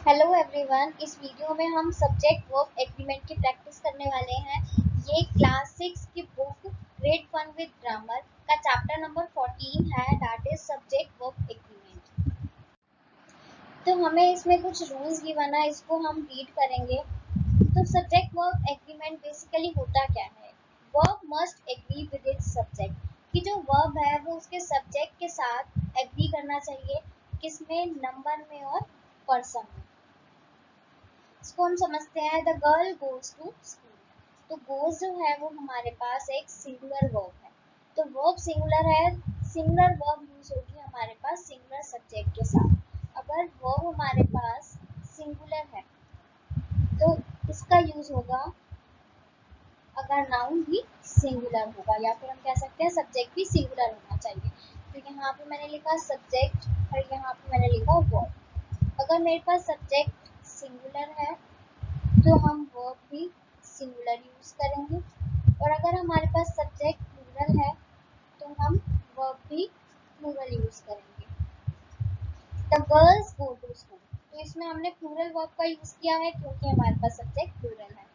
Hello everyone, इस video में हम सब्जेक्ट वर्ब एग्रीमेंट की प्रैक्टिस करने वाले हैं। ये क्लास 6 की बुक ग्रेड 1 विद ग्रामर का चैप्टर नंबर 14 है, that is subject verb agreement. तो हमें इसमें कुछ रूल्स गिवन है, इसको हम रीड करेंगे। तो सब्जेक्ट वर्ब एग्रीमेंट बेसिकली होता क्या है? Verb must agree with its subject, कि जो वर्ब है वो उसके सब्जेक्ट के साथ एग्री करना चाहिए। किसमें? नंबर में और पर्सन में। इसको हम समझते हैं। The girl goes to school. तो गोज जो है वो हमारे पास एक सिंगुलर वर्ब है। तो वर्ब सिंगुलर है, सिंगुलर वर्ब यूज होगी हमारे पास सिंगुलर सब्जेक्ट के साथ। अगर वर्ब हमारे पास सिंगुलर है तो इसका यूज होगा अगर नाउन भी सिंगुलर होगा, या फिर हम कह सकते हैं सब्जेक्ट भी सिंगुलर होना चाहिए। तो यहाँ पे मैंने लिखा सब्जेक्ट और यहाँ पे मैंने लिखा वर्ब। अगर मेरे पास सब्जेक्ट सिंगुलर है तो हम वर्ब भी सिंगुलर यूज करेंगे, और अगर हमारे पास सब्जेक्ट प्लूरल है तो हम वर्ब भी प्लूरल यूज करेंगे। The girls go to school, तो इसमें हमने प्लूरल वर्ब का यूज किया है क्योंकि हमारे पास सब्जेक्ट प्लूरल है।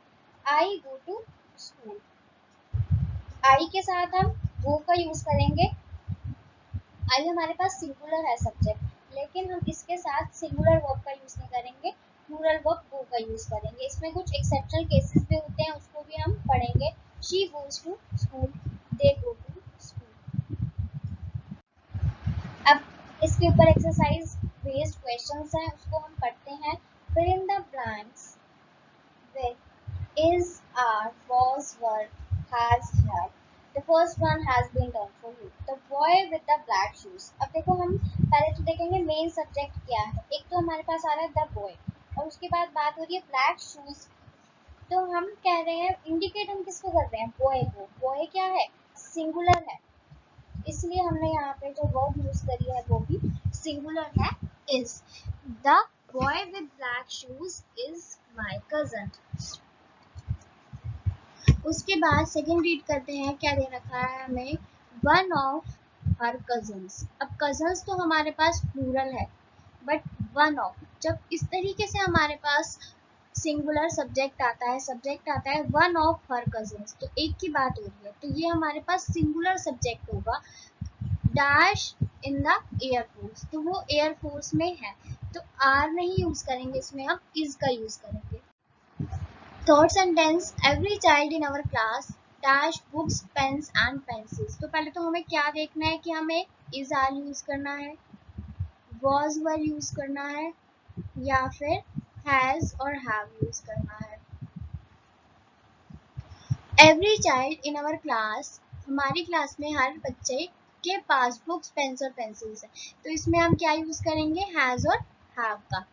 आई गो टू स्कूल, आई के साथ हम गो का यूज करेंगे। आई हमारे पास सिंगुलर है सब्जेक्ट, लेकिन हम इसके साथ सिंगुलर वर्ब का यूज नहीं करेंगे, प्लूरल वर्ब गो का यूज करेंगे। इसमें कुछ एक्सेप्शनल केसेस भी होते हैं, उसको भी हम पढ़ेंगे। She goes to school, they go to school. अब इसके ऊपर एक्सरसाइज बेस्ड क्वेश्चंस हैं, उसको हम पढ़ते हैं। Fill in the blanks with is, are, was, were, has, have. The first one has been done for you. The boy with the black shoes. अब देखो, हम पहले तो देखेंगे मेन सब्जेक्ट क्या है। एक तो हमारे पास आ रहा है द बॉय, और उसके बाद बात हो रही है ब्लैक शूज। तो हम कह रहे हैं, इंडिकेट हम किसको कर रहे हैं? बॉय को। बॉय क्या है? सिंगुलर है, इसलिए हमने यहाँ पे जो वर्ब यूज करी है वो भी सिंगुलर है, is. The boy with black shoes is my cousin. उसके बाद सेकेंड रीड करते हैं, क्या दे रखा है हमें? One of her cousins. अब कजन्स तो हमारे पास प्लूरल है, बट वन ऑफ, जब इस तरीके से हमारे पास सिंगुलर सब्जेक्ट आता है वन ऑफ हर कजन्स, तो एक की बात हो रही है, तो ये हमारे पास सिंगुलर सब्जेक्ट होगा। डैश इन द एयरफोर्स, तो वो एयरफोर्स में है, तो आर नहीं यूज करेंगे, इसमें हम इज का यूज करेंगे। Third sentence, every child in our class dash books pens and pencils. तो पहले तो हमें क्या देखना है कि हमें इज आर यूज करना है, वॉज वर यूज करना है, या फिर हैज और हैव यूज करना है। Every child in our class, हमारी क्लास में हर बच्चे के पास बुक्स पेन्स और पेंसिल्स है, तो इसमें हम क्या यूज करेंगे? हैज और हैव का।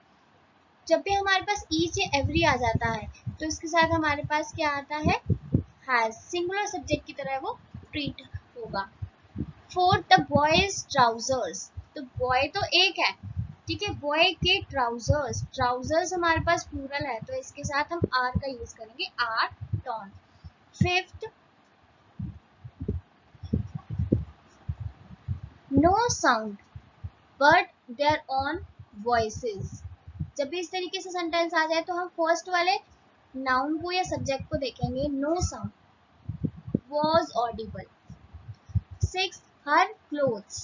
जब भी हमारे पास ईच या एवरी आ जाता है तो इसके साथ हमारे पास क्या आता है? हैज। सिंगुलर सब्जेक्ट की तरह वो ट्रीट होगा। Fourth, the boys trousers. तो बॉय तो एक है, ठीक है, बॉय के ट्राउजर्स। ट्राउजर्स हमारे पास प्लूरल है, तो इसके साथ हम आर का यूज करेंगे, are torn. Fifth, no sound but there on voices. जब भी इस तरीके से सेंटेंस आ जाए तो हम फर्स्ट वाले नाउन को या सब्जेक्ट को देखेंगे। No sound, was audible. Sixth, her clothes.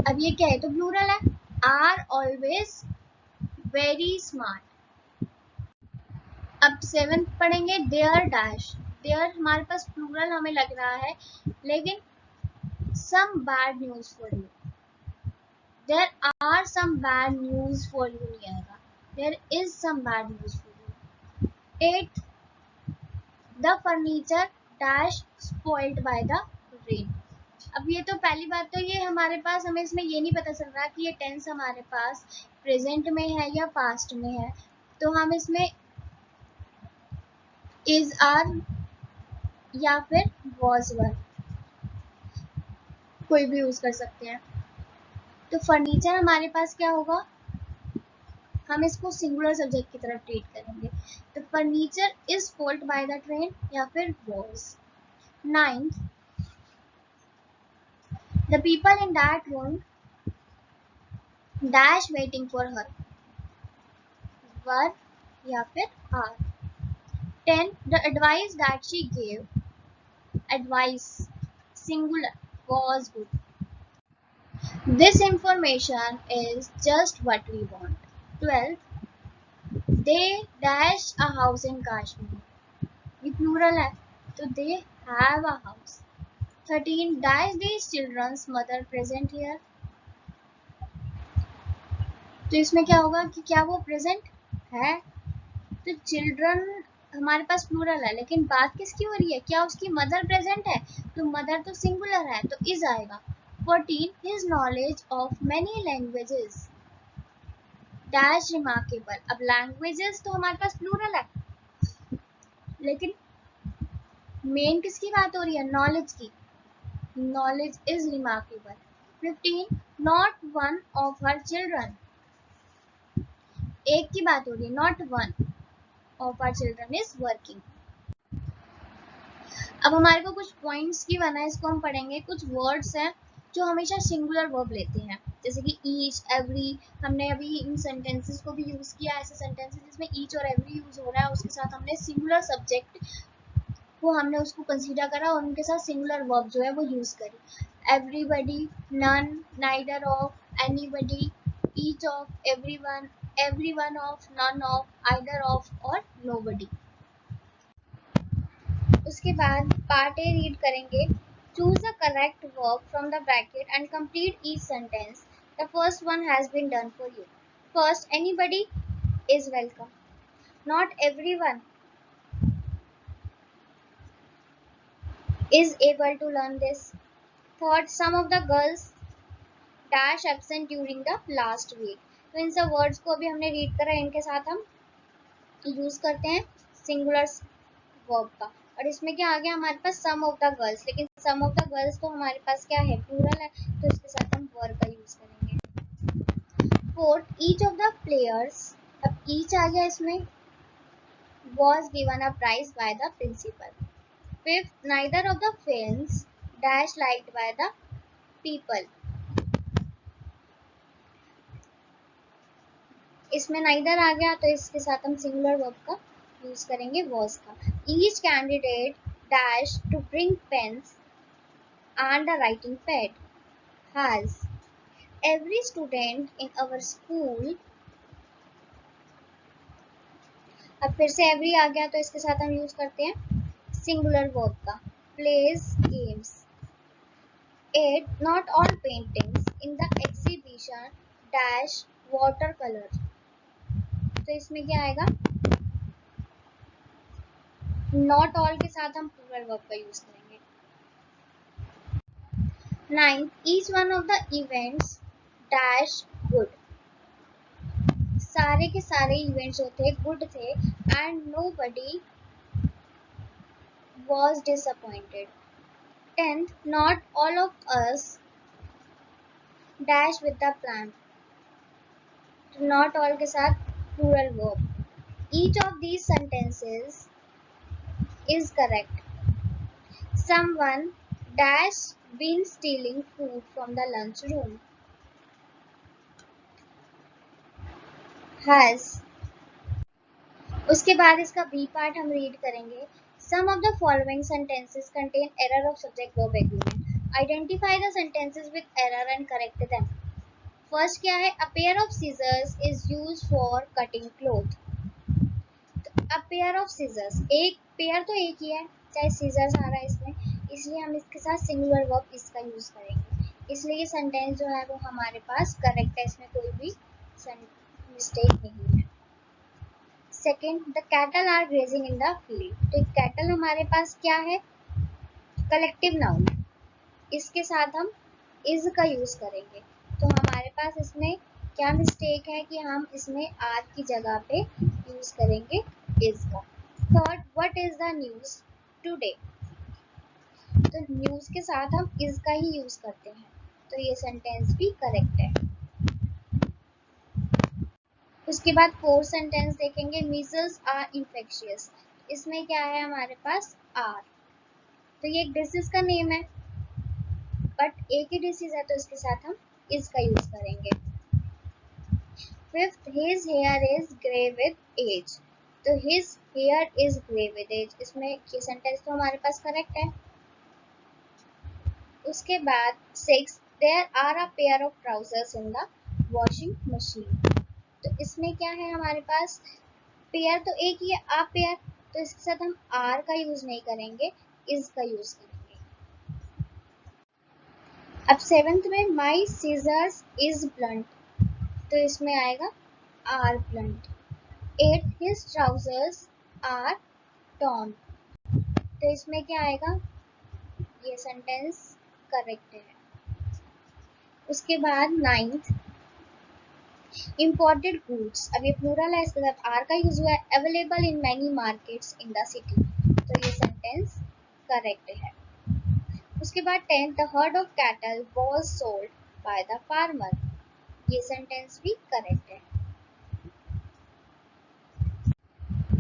अब ये क्या है? तो प्लूरल है, are always very smart. अब सेवेंथ पढ़ेंगे, their dash. their हमारे पास प्लूरल हमें लग रहा है, लेकिन some bad news for you. There are some bad news for you नहीं आएगा, there is some bad news for you. Eighth, the furniture dash spoiled by the rain. अब ये तो पहली बात तो ये हमारे पास, हमें इसमें ये नहीं पता चल रहा कि ये टेंस हमारे पास प्रेजेंट में है या पास्ट में है, तो हम इसमें इज आर या फिर वॉज वर कोई भी यूज कर सकते हैं। तो फर्नीचर हमारे पास क्या होगा? हम इसको सिंगुलर सब्जेक्ट की तरफ ट्रीट करेंगे, तो furniture is spoiled by the train या फिर was. Ninth, the people in that room dash waiting for her. Were या फिर are. 10 the advice that she gave, advice singular, was good. This information is just what we want. 12 they dash a house in Kashmir, ये plural है तो they have a house. 13 dash these children's mother present here, तो इसमें क्या होगा कि क्या वो प्रेजेंट है, तो चिल्ड्रन हमारे पास प्लूरल है लेकिन बात किसकी हो रही है, क्या उसकी मदर प्रेजेंट है, तो मदर तो सिंगुलर है तो इज आएगा। 14 his knowledge of many languages dash remarkable, अब लैंग्वेजेस तो हमारे पास प्लूरल है लेकिन मेन किसकी बात हो रही है, नॉलेज की, knowledge is remarkable. 15 not one of her children, एक की बात हो रही है, not one of our children is working. अब हमारे को कुछ पॉइंट्स की बना है, इसको हम पढ़ेंगे। कुछ वर्ड्स हैं जो हमेशा सिंगुलर वर्ब लेते हैं, जैसे कि ईच, एवरी। हमने अभी इन सेंटेंसेस को भी यूज किया, ऐसे सेंटेंसेस जिसमें ईच और एवरी यूज हो रहा है उसके साथ हमने सिंगुलर सब्जेक्ट को हमने उसको कंसीडर करा और उनके साथ सिंगुलर वर्ब जो है वो यूज करी। Everybody, none, neither of, anybody, each of, everyone, everyone of, none of, either of और nobody। उसके बाद पार्ट ए रीड करेंगे। Choose the correct verb from the bracket and complete each sentence. The first one has been done for you. First, anybody is welcome, not everyone is able to learn this. Third, some of the girls dash absent during the last week। तो इन सब words को अभी हमने read करा, इनके साथ हम use करते हैं सिंगुलर वर्ब का। और इसमें क्या आ गया हमारे पास, सम ऑफ द गर्ल्स, लेकिन सम ऑफ द गर्ल्स तो हमारे पास क्या है, प्लूरल है, तो इसके साथ हम वर्ब का यूज करेंगे। Fourth, each of the players, अब ईच आ गया इसमें, was given a prize by the principal। Fifth, neither of the films dash liked by the people। इसमें neither आ गया तो इसके साथ हम सिंगुलर वर्ब का यूज करेंगे, was का। Each candidate dash to bring pens and a writing pad has। Every student in our school, अब फिर से every आ गया तो इसके साथ हम यूज करते हैं सिंगुलर वर्ब का, plays games। 8 not all paintings in the exhibition dash watercolor, तो इसमें क्या आएगा, नॉट ऑल के साथ हम प्लूरल वर्ब का यूज करेंगे। 9 each one of the events dash good, सारे के सारे इवेंट्स जो थे गुड थे, and nobody was disappointed। 10th not all of us dash with the plan, not all के साथ plural verb. each of these sentences is correct। Someone dash been stealing food from the lunch room has। उसके बाद इसका B part हम read करेंगे। Some of the following sentences contain error of subject verb agreement. Identify the sentences with error and correct them। First क्या है, a pair of scissors is used for cutting cloth। a pair of scissors, एक pair तो एक ही है, चाहे scissors आ रहा है इसमें, इसलिए हम इसके साथ सिंगुलर वर्ब इसका यूज करेंगे, इसलिए ये सेंटेंस जो है वो हमारे पास करेक्ट है, इसमें कोई भी मिस्टेक नहीं है। Second, the cattle are grazing in the field, तो कैटल हमारे पास क्या है, कलेक्टिव नाउन, इसके साथ हम इज का यूज करेंगे, तो हमारे पास इसमें क्या मिस्टेक है कि हम इसमें आर की जगह पे यूज करेंगे इज का। Third, what is the news today, तो न्यूज के साथ हम इज का ही यूज करते हैं, तो ये सेंटेंस भी करेक्ट है। उसके बाद फोर्थ सेंटेंस देखेंगे, मीजल्स आर इन्फेक्शियस, इसमें क्या है हमारे पास आर, तो ये एक डिसीज का नेम है बट एक ही डिसीज है, तो इसके साथ हम इज का यूज करेंगे। Fifth, his hair is grey with age. तो his hair is grey with age, इसमें ये सेंटेंस तो हमारे पास करेक्ट है। उसके बाद six, there are a pair of trousers in the washing machine. तो इसमें क्या है हमारे पास, पेयर तो एक ही है, आ पेयर, तो इसके साथ हम आर का यूज नहीं करेंगे, इज का यूज करेंगे। अब सेवेंथ में माई सीजर्स इज ब्लंट, तो इसमें आएगा are blunt. Eight, his trousers are torn, तो इसमें क्या आएगा, ये सेंटेंस करेक्ट है। उसके बाद नाइन्थ, imported goods, अब ये प्लूरल है, इसके साथ आर का यूज हुआ है, available in many markets in the city, तो ये सेंटेंस करेक्ट है। उसके बाद tenth, the herd of cattle was sold by the farmer, ये सेंटेंस भी करेक्ट है।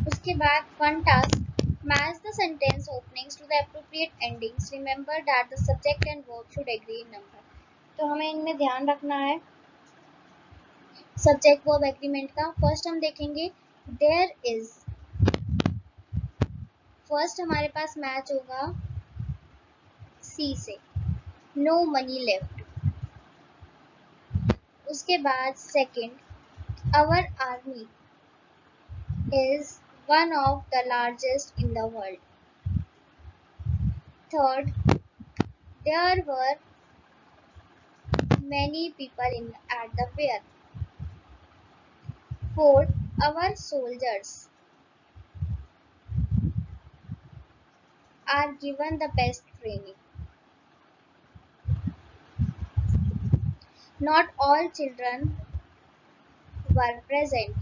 उसके बाद fun task, match the sentence openings to the appropriate endings, remember that the subject and verb should agree in number. तो हमें इनमें ध्यान रखना है सब्जेक्ट वर्ब एग्रीमेंट का। फर्स्ट हम देखेंगे देयर इज, फर्स्ट हमारे पास मैच होगा सी से, नो मनी लेफ्ट। उसके बाद second, our army is one of the largest in the world. Third, there were many people at the fair. Fourth, our soldiers are given the best training. Not all children were present.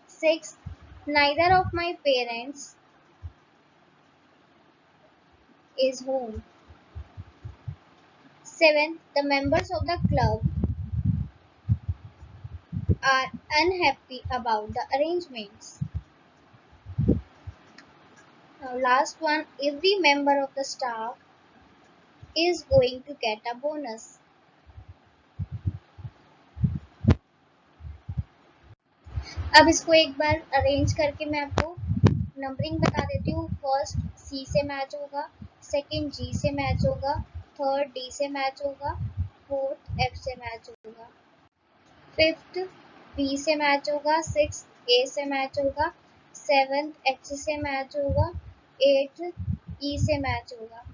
Sixth, neither of my parents is home. Seventh, the members of the club are unhappy about the arrangements. Now last one, every member of the staff is going to get a bonus. अब इसको एक बार arrange करके मैं आपको numbering बता देती हूँ। First सी से मैच होगा, सेकंड जी से मैच होगा, थर्ड डी से मैच होगा, फोर्थ एफ से मैच होगा, फिफ्थ बी से मैच होगा, सिक्स्थ ए से मैच होगा, सेवंथ एच से मैच होगा, एट्थ ई से मैच होगा।